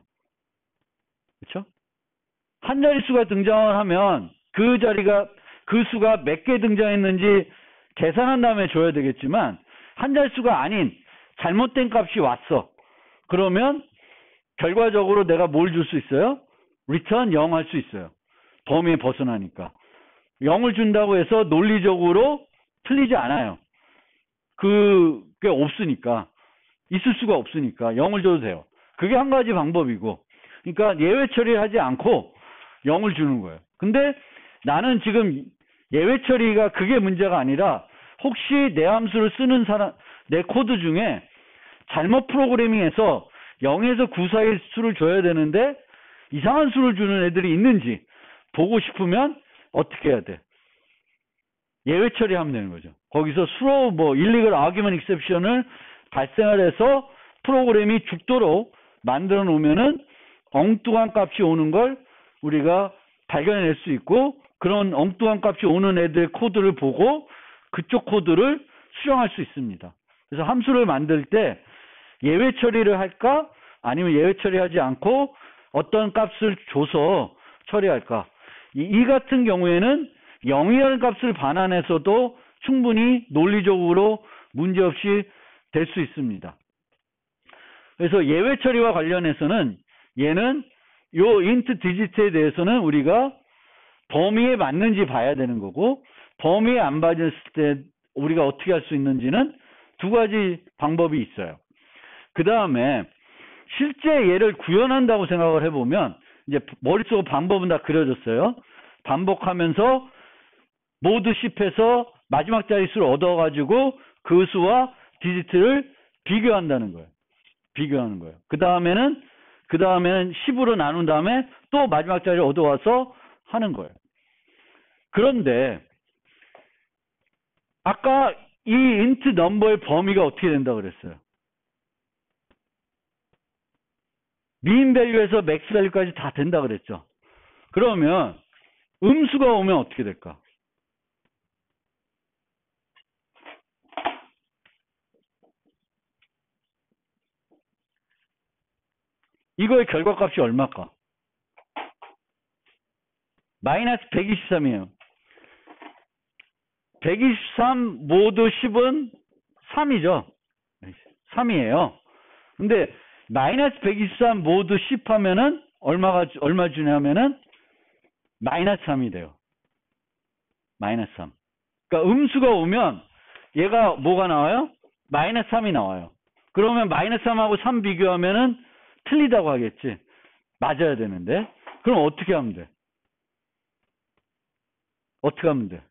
그렇죠? 한 자릿수가 등장을 하면 그 수가 몇 개 등장했는지 계산한 다음에 줘야 되겠지만, 한 자릿수가 아닌 잘못된 값이 왔어. 그러면 결과적으로 내가 뭘 줄 수 있어요? 리턴 0 할 수 있어요. 범위에 벗어나니까. 0을 준다고 해서 논리적으로 틀리지 않아요. 그게 없으니까. 있을 수가 없으니까 0을 줘도 돼요. 그게 한 가지 방법이고. 그러니까 예외 처리하지 않고 0을 주는 거예요. 근데 나는 지금 예외 처리가 그게 문제가 아니라 혹시 내 함수를 쓰는 사람, 내 코드 중에 잘못 프로그래밍해서 0에서 9 사이 수를 줘야 되는데 이상한 수를 주는 애들이 있는지 보고 싶으면 어떻게 해야 돼? 예외 처리하면 되는 거죠. 거기서 수로 illegal argument exception을 발생을 해서 프로그램이 죽도록 만들어 놓으면은 엉뚱한 값이 오는 걸 우리가 발견해낼 수 있고, 그런 엉뚱한 값이 오는 애들의 코드를 보고 그쪽 코드를 수정할 수 있습니다. 그래서 함수를 만들 때 예외 처리를 할까? 아니면 예외 처리하지 않고 어떤 값을 줘서 처리할까? 이 같은 경우에는 0이라는 값을 반환해서도 충분히 논리적으로 문제없이 될 수 있습니다. 그래서 예외 처리와 관련해서는 얘는 요 int 디지트에 대해서는 우리가 범위에 맞는지 봐야 되는 거고, 범위에 안 맞았을 때 우리가 어떻게 할 수 있는지는 두 가지 방법이 있어요. 그 다음에 실제 얘를 구현한다고 생각을 해보면 이제 머릿속 방법은 다 그려졌어요. 반복하면서 모드 10에서 마지막 자릿수를 얻어가지고 그 수와 디지트를 비교한다는 거예요. 비교하는 거예요. 그 다음에는 10으로 나눈 다음에 또 마지막 자리를 얻어와서 하는 거예요. 그런데 아까 이 int 넘버의 범위가 어떻게 된다고 그랬어요? min 밸류에서 max 밸류까지 다 된다 그랬죠. 그러면 음수가 오면 어떻게 될까? 이거의 결과값이 얼마일까? 마이너스 123이에요. 123 모드 10은 3이죠. 3이에요. 근데 마이너스 123 모드 10 하면은 얼마 주냐면은 마이너스 3이 돼요. 마이너스 3. 그러니까 음수가 오면 얘가 뭐가 나와요? 마이너스 3이 나와요. 그러면 마이너스 3하고 3 비교하면은 틀리다고 하겠지. 맞아야 되는데. 그럼 어떻게 하면 돼? 어떻게 하면 돼?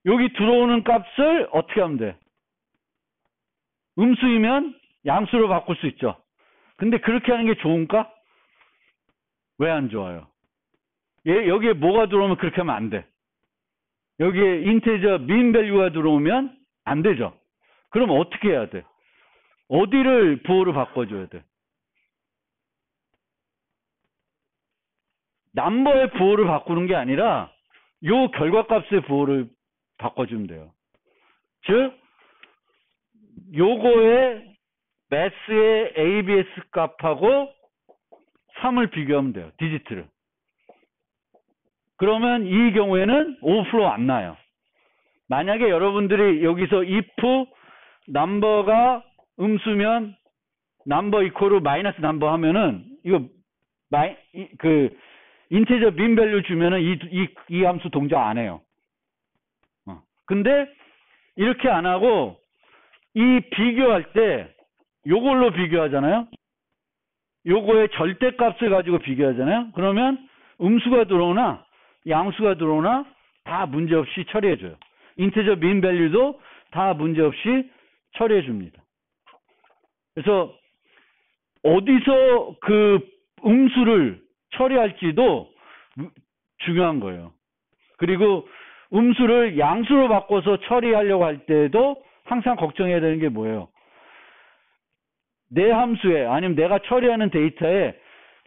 여기 들어오는 값을 어떻게 하면 돼? 음수이면 양수로 바꿀 수 있죠. 근데 그렇게 하는 게 좋은가? 왜 안 좋아요? 여기에 뭐가 들어오면 그렇게 하면 안 돼. 여기에 인테저 min 밸류가 들어오면 안 되죠. 그럼 어떻게 해야 돼? 어디를 부호로 바꿔줘야 돼? 넘버의 부호를 바꾸는 게 아니라 요 결과값의 부호를 바꿔주면 돼요. 즉 요거의 매스의 ABS 값하고 3을 비교하면 돼요. 디지트를. 그러면 이 경우에는 오버플로우 안 나요. 만약에 여러분들이 여기서 if 넘버가 음수면 넘버 이퀄로 마이너스 넘버 하면은 이거 인티저 min 밸류 주면은 이 함수 동작 안 해요. 근데 이렇게 안 하고 이 비교할 때 요걸로 비교하잖아요. 요거의 절대값을 가지고 비교하잖아요. 그러면 음수가 들어오나 양수가 들어오나 다 문제없이 처리해줘요. 인티저 min 밸류도 다 문제없이 처리해줍니다. 그래서 어디서 그 음수를 처리할지도 중요한 거예요. 그리고 음수를 양수로 바꿔서 처리하려고 할 때도 항상 걱정해야 되는 게 뭐예요? 내 함수에 아니면 내가 처리하는 데이터에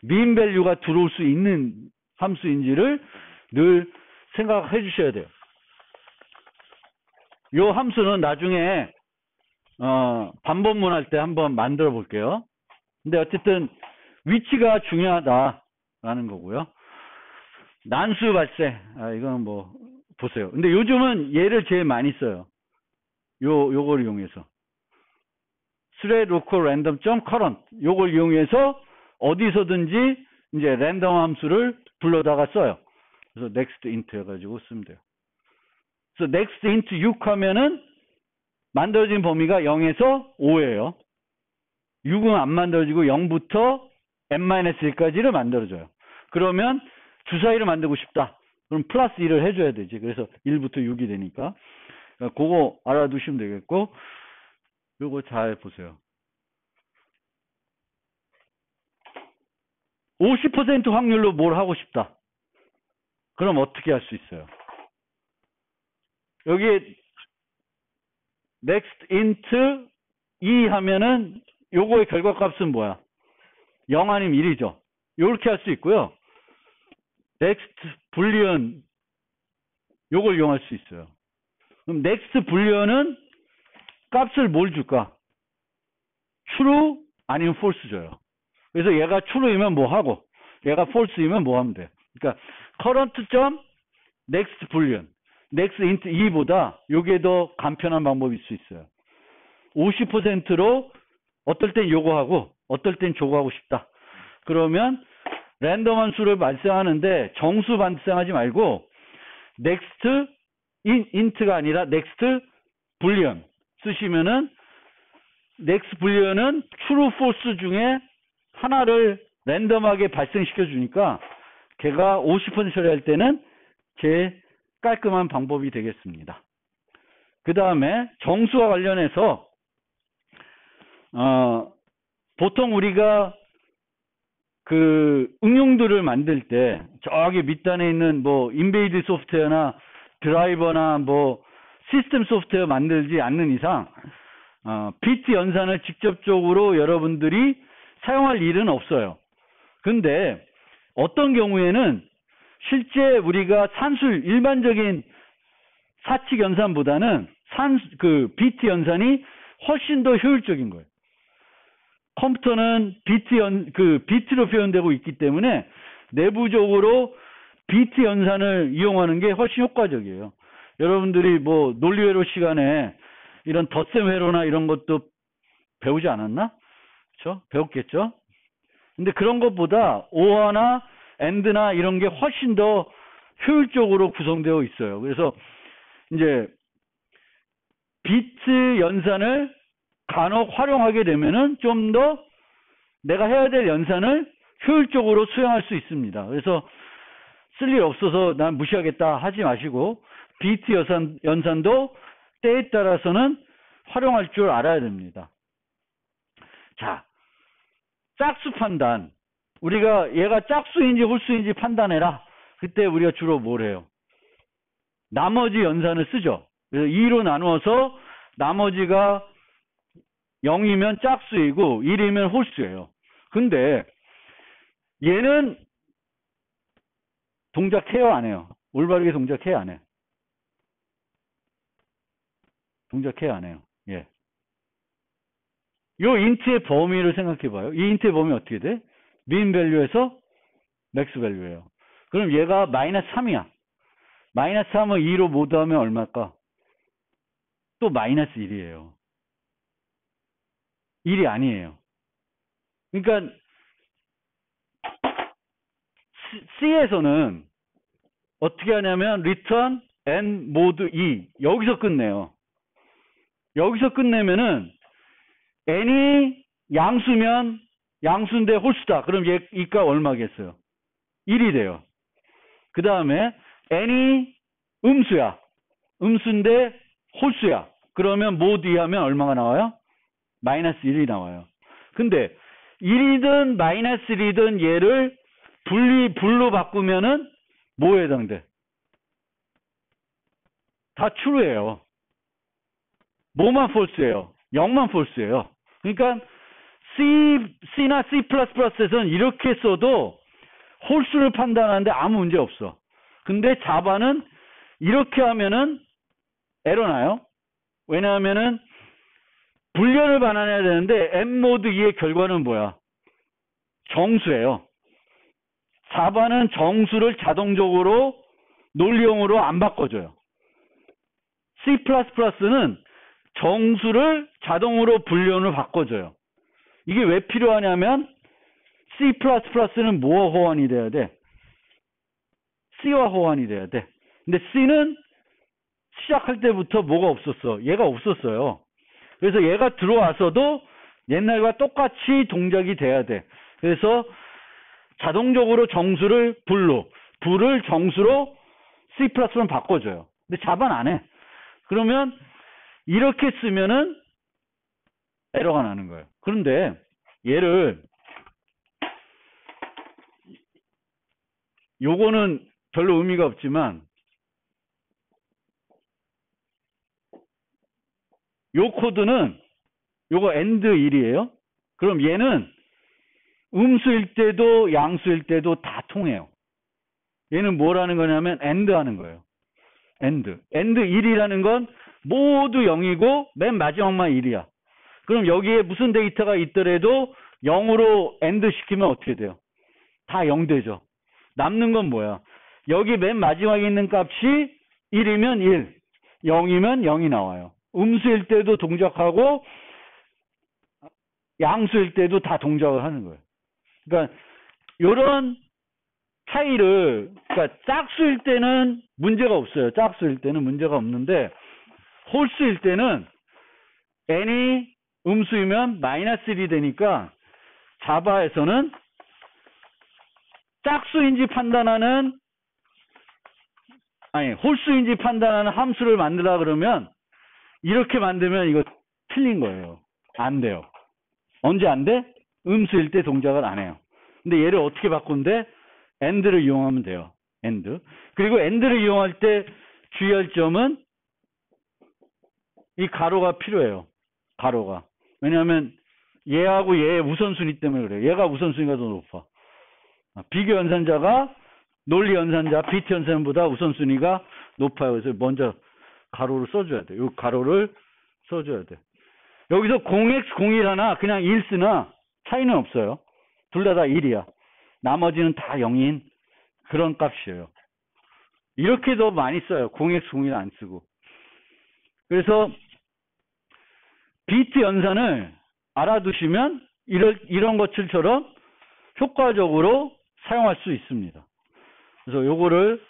min 밸류가 들어올 수 있는 함수인지를 늘 생각해 주셔야 돼요. 이 함수는 나중에 반복문 할 때 한번 만들어 볼게요. 근데 어쨌든 위치가 중요하다라는 거고요. 난수 발생. 이건 뭐 보세요. 근데 요즘은 얘를 제일 많이 써요. 요걸 이용해서. thread local random.current 요걸 이용해서 어디서든지 이제 랜덤 함수를 불러다가 써요. 그래서 next int 해가지고 쓰면 돼요. 그래서 next int 6 하면은 만들어진 범위가 0에서 5예요. 6은 안 만들어지고 0부터 n-1까지를 만들어줘요. 그러면 주사위를 만들고 싶다. 그럼 플러스 1을 해줘야 되지. 그래서 1부터 6이 되니까. 그거 알아두시면 되겠고, 요거 잘 보세요. 50% 확률로 뭘 하고 싶다. 그럼 어떻게 할 수 있어요? 여기에 next int 2 하면은 요거의 결과값은 뭐야? 0 아니면 1이죠. 요렇게 할 수 있고요. next boolean 요걸 이용할 수 있어요. 그럼 next boolean은 값을 뭘 줄까? true 아니면 false 줘요. 그래서 얘가 true이면 뭐 하고 얘가 false이면 뭐 하면 돼. 그러니까 current.next boolean next int 2보다 요게 더 간편한 방법일 수 있어요. 50%로 어떨 땐 요거 하고 어떨 땐 저거 하고 싶다. 그러면 랜덤한 수를 발생하는데 정수 발생하지 말고 next int가 아니라 next boolean 쓰시면은 next boolean은 true false 중에 하나를 랜덤하게 발생시켜 주니까 걔가 50% 처리할 때는 제일 깔끔한 방법이 되겠습니다. 그 다음에 정수와 관련해서 보통 우리가 그 응용들을 만들 때 저기 밑단에 있는 뭐 인베이드 소프트웨어나 드라이버나 뭐 시스템 소프트웨어 만들지 않는 이상 비트 연산을 직접적으로 여러분들이 사용할 일은 없어요. 근데 어떤 경우에는 실제 우리가 산술 일반적인 사칙 연산보다는 비트 연산이 훨씬 더 효율적인 거예요. 컴퓨터는 비트로 표현되고 있기 때문에 내부적으로 비트 연산을 이용하는 게 훨씬 효과적이에요. 여러분들이 뭐 논리회로 시간에 이런 덧셈 회로나 이런 것도 배우지 않았나? 그렇죠? 배웠겠죠? 근데 그런 것보다 OR나 AND나 이런 게 훨씬 더 효율적으로 구성되어 있어요. 그래서 이제 비트 연산을 간혹 활용하게 되면은 좀 더 내가 해야 될 연산을 효율적으로 수행할 수 있습니다. 그래서 쓸 일 없어서 난 무시하겠다 하지 마시고 비트 연산도 때에 따라서는 활용할 줄 알아야 됩니다. 자, 짝수 판단. 우리가 얘가 짝수인지 홀수인지 판단해라. 그때 우리가 주로 뭘 해요? 나머지 연산을 쓰죠. 그래서 2로 나누어서 나머지가 0이면 짝수이고 1이면 홀수예요. 근데 얘는 동작해요, 안 해요? 올바르게 동작해요, 안 해요? 동작해요, 안 해요? 예. 요 인트의 범위를 생각해 봐요. 이 인트의 범위 어떻게 돼? min 밸류에서 max 밸류예요. 그럼 얘가 마이너스 3이야. 마이너스 3을 2로 모두하면 얼마일까? 또 마이너스 1이에요. 1이 아니에요. 그러니까 C에서는 어떻게 하냐면 return n mod 2 여기서 끝내요. 여기서 끝내면은 n이 양수면 양수인데 홀수다. 그럼 이 값 얼마겠어요? 1이 돼요. 그 다음에 n이 음수야. 음수인데 홀수야. 그러면 mod 2 하면 얼마가 나와요? 마이너스 1이 나와요. 근데 1이든 마이너스 1이든 얘를 불로 바꾸면은 뭐에 해당돼? 다 true예요. 뭐만 false예요? 0만 false예요. 그러니까 C나 C++에서는 이렇게 써도 홀수를 판단하는데 아무 문제 없어. 근데 자바는 이렇게 하면은 에러 나요. 왜냐하면은 불련을 반환해야 되는데 n모드 2의 결과는 뭐야? 정수예요. 자바는 정수를 자동적으로 논리형으로 안 바꿔줘요. C++는 정수를 자동으로 불련으로 바꿔줘요. 이게 왜 필요하냐면 C++는 뭐와 호환이 돼야 돼? C와 호환이 돼야 돼. 근데 C는 시작할 때부터 뭐가 없었어? 얘가 없었어요. 그래서 얘가 들어와서도 옛날과 똑같이 동작이 돼야 돼. 그래서 자동적으로 정수를 불을 정수로 C++로 바꿔줘요. 근데 자바는 안 해. 그러면 이렇게 쓰면은 에러가 나는 거예요. 그런데 얘를 요거는 별로 의미가 없지만 요 코드는 요거 AND 1이에요. 그럼 얘는 음수일 때도 양수일 때도 다 통해요. 얘는 뭐라는 거냐면 AND 하는 거예요. AND 1이라는 건 모두 0이고 맨 마지막만 1이야. 그럼 여기에 무슨 데이터가 있더라도 0으로 AND 시키면 어떻게 돼요? 다 0 되죠. 남는 건 뭐야? 여기 맨 마지막에 있는 값이 1이면 1, 0이면 0이 나와요. 음수일 때도 동작하고 양수일 때도 다 동작을 하는 거예요. 그러니까 이런 차이를, 그러니까 짝수일 때는 문제가 없어요. 짝수일 때는 문제가 없는데 홀수일 때는 n이 음수이면 마이너스 1이 되니까 자바에서는 짝수인지 판단하는, 아니 홀수인지 판단하는 함수를 만들라 그러면 이렇게 만들면 이거 틀린 거예요. 안 돼요. 언제 안 돼? 음수일 때 동작을 안 해요. 근데 얘를 어떻게 바꾼대? AND를 이용하면 돼요. AND. 그리고 AND를 이용할 때 주의할 점은 이 가로가 필요해요. 가로가. 왜냐하면 얘하고 얘의 우선순위 때문에 그래요. 얘가 우선순위가 더 높아. 비교 연산자가 논리 연산자, 비트 연산보다 우선순위가 높아요. 그래서 먼저 가로를 써줘야 돼. 요 가로를 써줘야 돼. 여기서 0x 01 하나 그냥 1 쓰나 차이는 없어요. 둘 다 1이야. 나머지는 다 0인 그런 값이에요. 이렇게 더 많이 써요. 0x 01 안 쓰고. 그래서 비트 연산을 알아두시면 이런 것들처럼 효과적으로 사용할 수 있습니다. 그래서 요거를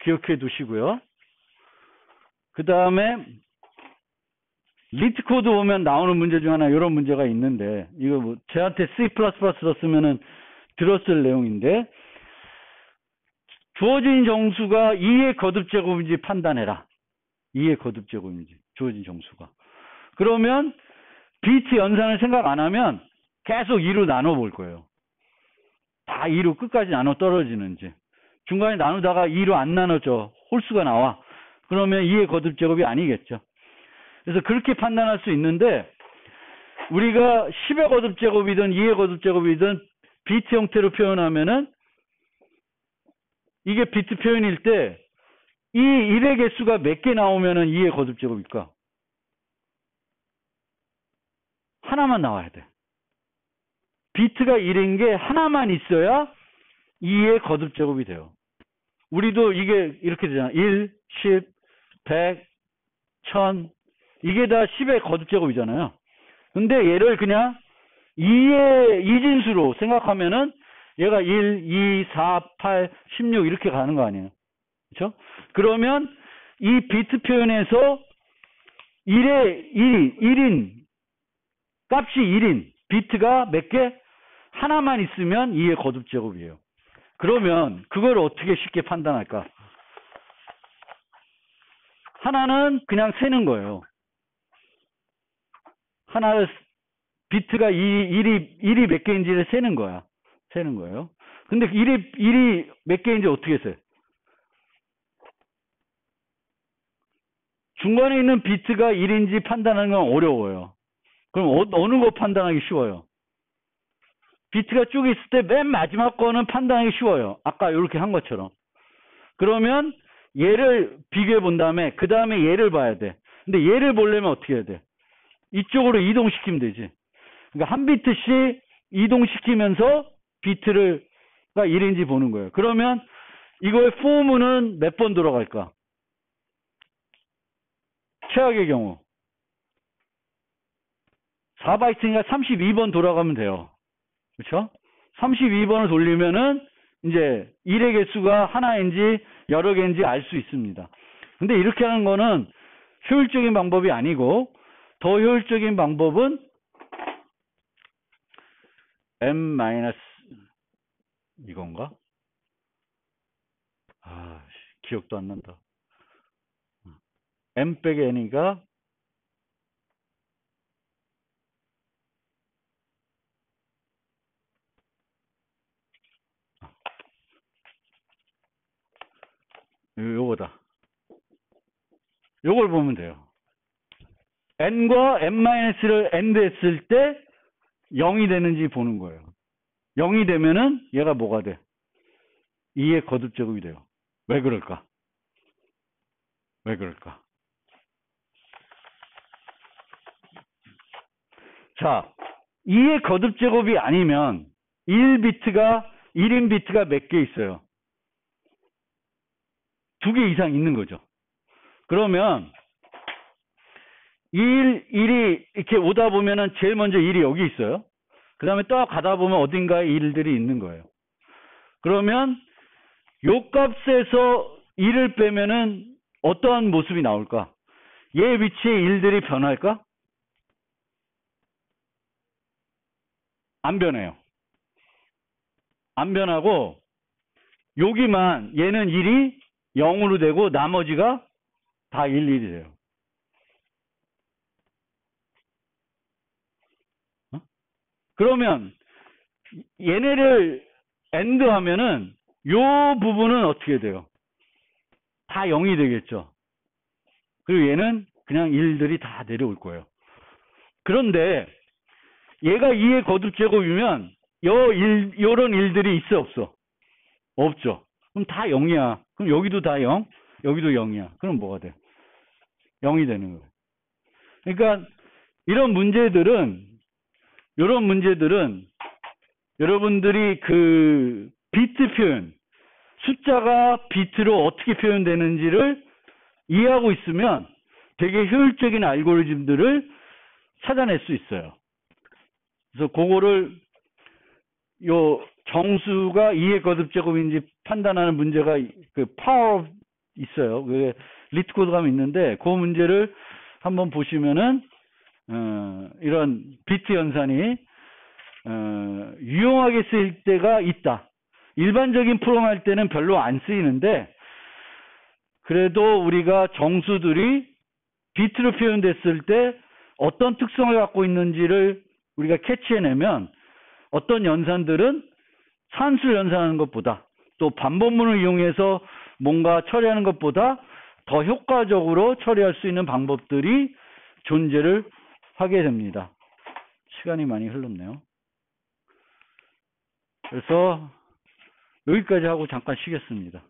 기억해 두시고요. 그 다음에 리트 코드 보면 나오는 문제 중 하나 이런 문제가 있는데, 이거 뭐 저한테 C++로 쓰면은 들었을 내용인데, 주어진 정수가 2의 거듭제곱인지 판단해라. 2의 거듭제곱인지 주어진 정수가. 그러면 비트 연산을 생각 안 하면 계속 2로 나눠 볼 거예요. 다 2로 끝까지 나눠 떨어지는지. 중간에 나누다가 2로 안 나눠져. 홀수가 나와. 그러면 2의 거듭제곱이 아니겠죠. 그래서 그렇게 판단할 수 있는데, 우리가 10의 거듭제곱이든 2의 거듭제곱이든 비트 형태로 표현하면은 이게 비트 표현일 때 이 1의 개수가 몇 개 나오면은 2의 거듭제곱일까? 하나만 나와야 돼. 비트가 1인 게 하나만 있어야 2의 거듭제곱이 돼요. 우리도 이게 이렇게 되잖아. 1, 10, 100, 1000 이게 다 10의 거듭제곱이잖아요. 근데 얘를 그냥 2의 이진수로 생각하면은 얘가 1, 2, 4, 8, 16 이렇게 가는 거 아니에요. 그렇죠? 그러면 이 비트 표현에서 1인 값이 1인 비트가 몇 개? 하나만 있으면 2의 거듭제곱이에요. 그러면 그걸 어떻게 쉽게 판단할까? 하나는 그냥 세는 거예요. 하나를 비트가 1이 몇 개인지를 세는 거야. 세는 거예요. 근데 1이 몇 개인지 어떻게 세? 중간에 있는 비트가 1인지 판단하는 건 어려워요. 그럼 어느 거 판단하기 쉬워요? 비트가 쭉 있을 때 맨 마지막 거는 판단하기 쉬워요. 아까 이렇게 한 것처럼. 그러면 얘를 비교해 본 다음에 그 다음에 얘를 봐야 돼. 근데 얘를 보려면 어떻게 해야 돼? 이쪽으로 이동시키면 되지. 그러니까 한 비트씩 이동시키면서 비트가 1인지 보는 거예요. 그러면 이거의 포문은 몇 번 돌아갈까? 최악의 경우 4바이트니까 32번 돌아가면 돼요. 그렇죠? 32번을 돌리면은 이제 1의 개수가 하나인지 여러 개인지 알 수 있습니다. 근데 이렇게 하는 거는 효율적인 방법이 아니고 더 효율적인 방법은 m 이건가? 아, 기억도 안 난다. m 빼기 n이가 요거다. 요걸 보면 돼요. n과 n-를 n됐을 때 0이 되는지 보는 거예요. 0이 되면은 얘가 뭐가 돼? 2의 거듭제곱이 돼요. 왜 그럴까? 왜 그럴까? 자, 2의 거듭제곱이 아니면 1인 비트가 몇 개 있어요? 2개 이상 있는 거죠. 그러면 1이 이렇게 오다 보면은 제일 먼저 1이 여기 있어요. 그 다음에 또 가다 보면 어딘가에 1들이 있는 거예요. 그러면 요 값에서 1을 빼면은 어떠한 모습이 나올까? 얘 위치에 1들이 변할까? 안 변해요. 안 변하고 여기만 얘는 1이 0으로 되고 나머지가 다 1이 돼요. 그러면 얘네를 AND 하면은 요 부분은 어떻게 돼요? 다 0이 되겠죠. 그리고 얘는 그냥 1들이 다 내려올 거예요. 그런데 얘가 2의 거듭제곱이면 요런 1들이 있어 없어? 없죠. 그럼 다 0이야. 그럼 여기도 다 0, 여기도 0이야. 그럼 뭐가 돼? 0이 되는 거예요. 그러니까 이런 문제들은 여러분들이 그 비트 표현, 숫자가 비트로 어떻게 표현되는지를 이해하고 있으면 되게 효율적인 알고리즘들을 찾아낼 수 있어요. 그래서 그거를 요 정수가 2의 거듭제곱인지 판단하는 문제가 그 파워 있어요. 그 리트 코드 가면 있는데 그 문제를 한번 보시면은 이런 비트 연산이 유용하게 쓰일 때가 있다. 일반적인 프로그램 할 때는 별로 안 쓰이는데 그래도 우리가 정수들이 비트로 표현됐을 때 어떤 특성을 갖고 있는지를 우리가 캐치해내면 어떤 연산들은 산수를 연산하는 것보다 또 반복문을 이용해서 뭔가 처리하는 것보다 더 효과적으로 처리할 수 있는 방법들이 존재를 하게 됩니다. 시간이 많이 흘렀네요. 그래서 여기까지 하고 잠깐 쉬겠습니다.